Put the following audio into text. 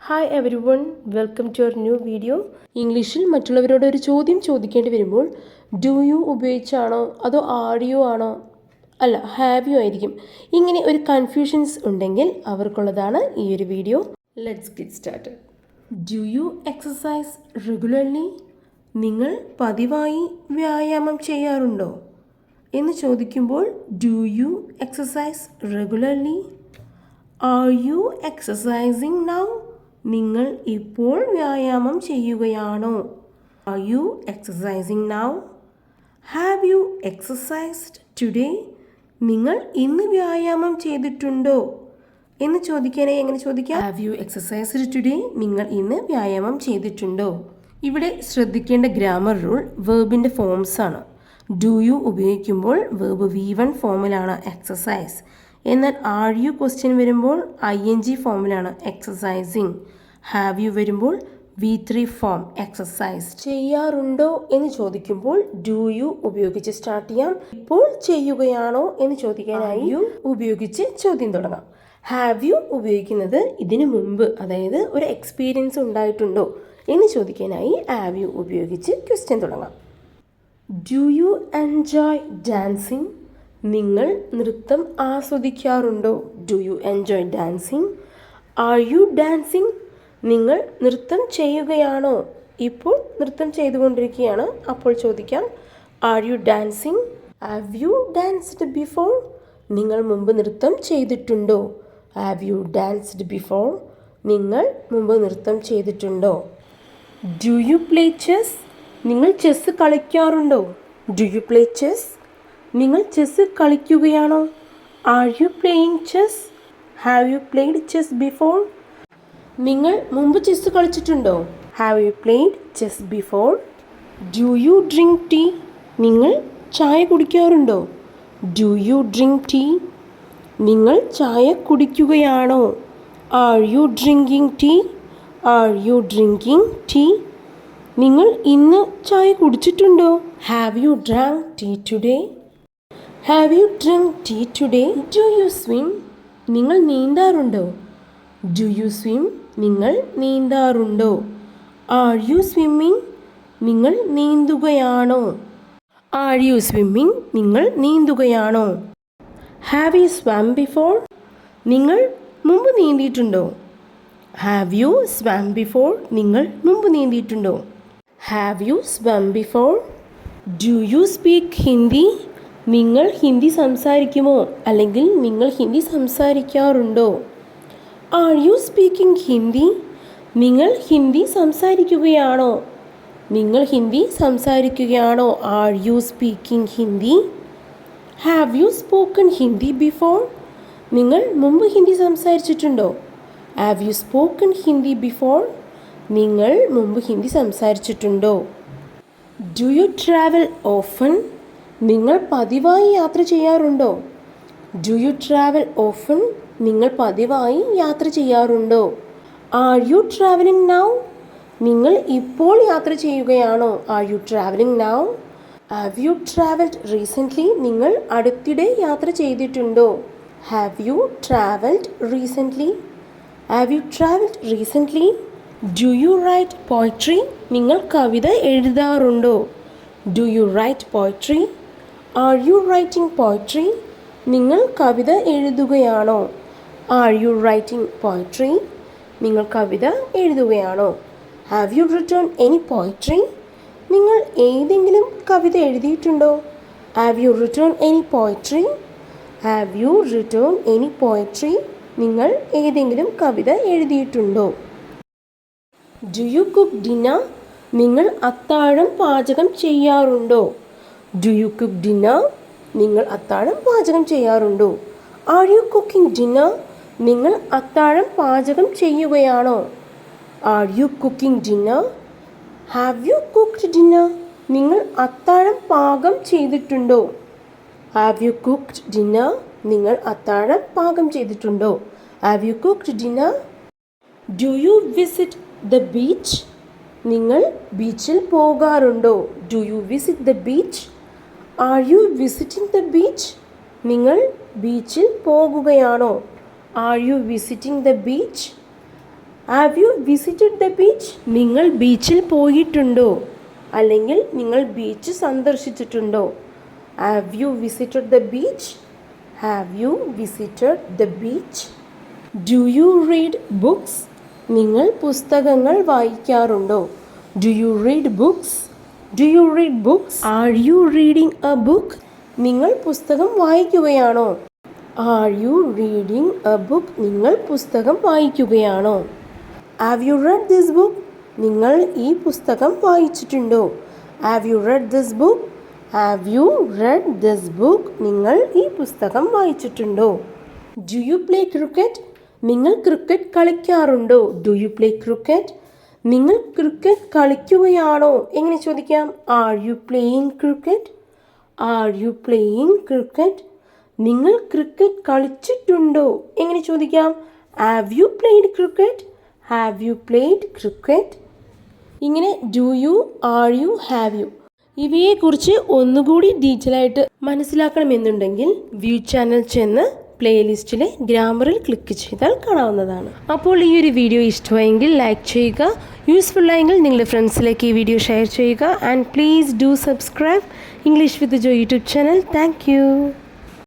Hi everyone, welcome to our new video. ഇംഗ്ലീഷിൽ മറ്റുള്ളവരോട് ഒരു ചോദ്യം ചോദിക്കേണ്ടി വരുമ്പോൾ ഡു യു ഉപയോഗിച്ചാണോ അതോ ആർ യു ആണോ അല്ല ഹാവ് യു ആയിരിക്കും. ഇങ്ങനെ ഒരു കൺഫ്യൂഷൻസ് ഉണ്ടെങ്കിൽ അവർക്കുള്ളതാണ് ഈ ഒരു video. Let's get started. Do you exercise regularly? നിങ്ങൾ പതിവായി വ്യായാമം ചെയ്യാറുണ്ടോ എന്ന് ചോദിക്കുമ്പോൾ do you exercise regularly? Are you exercising now? നിങ്ങൾ ഇപ്പോൾ വ്യായാമം ചെയ്യുകയാണോ? Are U exercising now? Have U exercised today? നിങ്ങൾ ഇന്ന് വ്യായാമം ചെയ്തിട്ടുണ്ടോ എന്ന് ചോദിക്കാനായി എങ്ങനെ ചോദിക്കാം? Have U exercised today? നിങ്ങൾ ഇന്ന് വ്യായാമം ചെയ്തിട്ടുണ്ടോ? ഇവിടെ ശ്രദ്ധിക്കേണ്ട ഗ്രാമർ റൂൾ വേർബിൻ്റെ ഫോംസ് ആണ്. ഡു യു ഉപയോഗിക്കുമ്പോൾ വേർബ് V1 ഫോമിലാണ് എക്സസൈസ്. എന്നാൽ ആർ യു ക്വസ്റ്റ്യൻ വരുമ്പോൾ ING ഫോമിലാണ് എക്സസൈസിങ്. ഹാവ് യു വരുമ്പോൾ V3 ഫോം എക്സസൈസ്. ചെയ്യാറുണ്ടോ എന്ന് ചോദിക്കുമ്പോൾ ഡു യു ഉപയോഗിച്ച് സ്റ്റാർട്ട് ചെയ്യാം. ഇപ്പോൾ ചെയ്യുകയാണോ എന്ന് ചോദിക്കാനായി യു ഉപയോഗിച്ച് ചോദ്യം തുടങ്ങാം. ഹാവ് യു ഉപയോഗിക്കുന്നത് ഇതിനു മുമ്പ്, അതായത് ഒരു എക്സ്പീരിയൻസ് ഉണ്ടായിട്ടുണ്ടോ എന്ന് ചോദിക്കാനായി ഹാവ് യു ഉപയോഗിച്ച് ക്വസ്റ്റ്യൻ തുടങ്ങാം. Do you enjoy dancing? നിങ്ങൾ നൃത്തം ആസ്വദിക്കാറുണ്ടോ? Do you enjoy dancing? Are you dancing? നിങ്ങൾ നൃത്തം ചെയ്യുകയാണോ? ഇപ്പോൾ നൃത്തം ചെയ്തുകൊണ്ടിരിക്കുകയാണ്, അപ്പോൾ ചോദിക്കാം are you dancing? Have you danced before? നിങ്ങൾ മുമ്പ് നൃത്തം ചെയ്തിട്ടുണ്ടോ? Have you danced before? നിങ്ങൾ മുമ്പ് നൃത്തം ചെയ്തിട്ടുണ്ടോ? Do you play chess? നിങ്ങൾ ചെസ്സ് കളിക്കാറുണ്ടോ? Do you play chess? നിങ്ങൾ ചെസ്സ് കളിക്കുകയാണോ? Are you playing chess? Have you played chess before? നിങ്ങൾ മുമ്പ് ചെസ്സ് കളിച്ചിട്ടുണ്ടോ? Have you played chess before? Do you drink tea? നിങ്ങൾ ചായ കുടിക്കാറുണ്ടോ? Do you drink tea? നിങ്ങൾ ചായ കുടിക്കുകയാണോ? Are you drinking tea? Are you drinking tea? നിങ്ങൾ ഇന്ന് ചായ കുടിച്ചിട്ടുണ്ടോ? Have you drank tea today? Have you drink tea today? Do you swim? നിങ്ങൾ നീന്താറുണ്ടോ? Do you swim? നിങ്ങൾ നീന്താറുണ്ടോ? R you swimming? നിങ്ങൾ നീന്തുകയാണോ? R you swimming? നിങ്ങൾ നീന്തുകയാണോ? Have you swam before? നിങ്ങൾ മുമ്പ് നീന്തിയിട്ടുണ്ടോ? Have you swam before? നിങ്ങൾ മുമ്പ് നീന്തിയിട്ടുണ്ടോ? Have you swam before? Do you speak Hindi? നിങ്ങൾ ഹിന്ദി സംസാരിക്കുമോ അല്ലെങ്കിൽ നിങ്ങൾ ഹിന്ദി സംസാരിക്കാറുണ്ടോ? Are you speaking Hindi? നിങ്ങൾ ഹിന്ദി സംസാരിക്കുകയാണോ? നിങ്ങൾ ഹിന്ദി സംസാരിക്കുകയാണോ? Are you speaking Hindi? Have you spoken Hindi before? നിങ്ങൾ മുമ്പ് ഹിന്ദി സംസാരിച്ചിട്ടുണ്ടോ? Have you spoken Hindi before? നിങ്ങൾ മുമ്പ് ഹിന്ദി സംസാരിച്ചിട്ടുണ്ടോ? Do you travel often? നിങ്ങൾ പതിവായി യാത്ര ചെയ്യാറുണ്ടോ? Do you travel often? നിങ്ങൾ പതിവായി യാത്ര ചെയ്യാറുണ്ടോ? Are you travelling now? നിങ്ങൾ ഇപ്പോൾ യാത്ര ചെയ്യുകയാണോ? Are you travelling now? Have you travelled recently? നിങ്ങൾ അടുത്തിടെ യാത്ര ചെയ്തിട്ടുണ്ടോ? Have you travelled recently? Have you travelled recently? Do you write poetry? നിങ്ങൾ കവിത എഴുതാറുണ്ടോ? Do you write poetry? Are you writing poetry? നിങ്ങൾ കവിത എഴുതുകയാണോ? Are you writing poetry? നിങ്ങൾ കവിത എഴുതുകയാണോ? Have you written any poetry? നിങ്ങൾ ഏതെങ്കിലും കവിത എഴുതിയിട്ടുണ്ടോ? Have you written any poetry? Have you written any poetry? നിങ്ങൾ ഏതെങ്കിലും കവിത എഴുതിയിട്ടുണ്ടോ? Do you cook dinner? നിങ്ങൾ അത്താഴം പാചകം ചെയ്യാറുണ്ടോ? Do you cook dinner? നിങ്ങൾ അത്താഴം പാചകം ചെയ്യാറുണ്ടോ? Are you cooking dinner? നിങ്ങൾ അത്താഴം പാചകം ചെയ്യുകയാണോ? Are you cooking dinner? Have you cooked dinner? നിങ്ങൾ അത്താഴം പാകം ചെയ്തിട്ടുണ്ടോ? Have you cooked dinner? നിങ്ങൾ അത്താഴം പാകം ചെയ്തിട്ടുണ്ടോ? Have you cooked dinner? Do you visit the beach? നിങ്ങൾ ബീച്ചിൽ പോകാറുണ്ടോ? Do you visit the beach? Are you visiting the beach? നിങ്ങൾ ബീച്ചിൽ പോകുകയാണോ? Are you visiting the beach? Have you visited the beach? നിങ്ങൾ ബീച്ചിൽ പോയിട്ടുണ്ടോ? അല്ലെങ്കിൽ നിങ്ങൾ ബീച്ച് സന്ദർശിച്ചിട്ടുണ്ടോ? Have you visited the beach? Have you visited the beach? Do you read books? നിങ്ങൾ പുസ്തകങ്ങൾ വായിക്കാറുണ്ടോ? Do you read books? Do you read books? Are you reading a book? നിങ്ങൾ പുസ്തകം വായിക്കുകയാണോ? Are you reading a book? നിങ്ങൾ പുസ്തകം വായിക്കുകയാണോ? Have you read this book? നിങ്ങൾ ഈ പുസ്തകം വായിച്ചിട്ടുണ്ടോ? Have you read this book? Have you read this book? നിങ്ങൾ ഈ പുസ്തകം വായിച്ചിട്ടുണ്ടോ? Do you play cricket? നിങ്ങൾ ക്രിക്കറ്റ് കളിക്കാറുണ്ടോ? Do you play cricket? നിങ്ങൾ ക്രിക്കറ്റ് കളിക്കുകയാണോ? എങ്ങനെ ചോദിക്കാം? Are you playing cricket? Are you playing cricket? നിങ്ങൾ ക്രിക്കറ്റ് കളിച്ചിട്ടുണ്ടോ? എങ്ങനെ ചോദിക്കാം? Have you played cricket? Have you played cricket? ഇങ്ങനെ do you, are U, have you ഇവയെക്കുറിച്ച് ഒന്നുകൂടി ഡീറ്റെയിൽ ആയിട്ട് മനസ്സിലാക്കണമെന്നുണ്ടെങ്കിൽ വ്യൂ ചാനൽ ചെന്ന് പ്ലേലിസ്റ്റിലെ ഗ്രാമറിൽ ക്ലിക്ക് ചെയ്താൽ കാണാവുന്നതാണ്. അപ്പോൾ ഈ ഒരു വീഡിയോ ഇഷ്ടമായെങ്കിൽ ലൈക്ക് ചെയ്യുക, യൂസ്ഫുൾ ആയെങ്കിൽ നിങ്ങളുടെ ഫ്രണ്ട്സിലേക്ക് ഈ വീഡിയോ ഷെയർ ചെയ്യുക. And please do subscribe English with Jo YouTube channel. Thank U.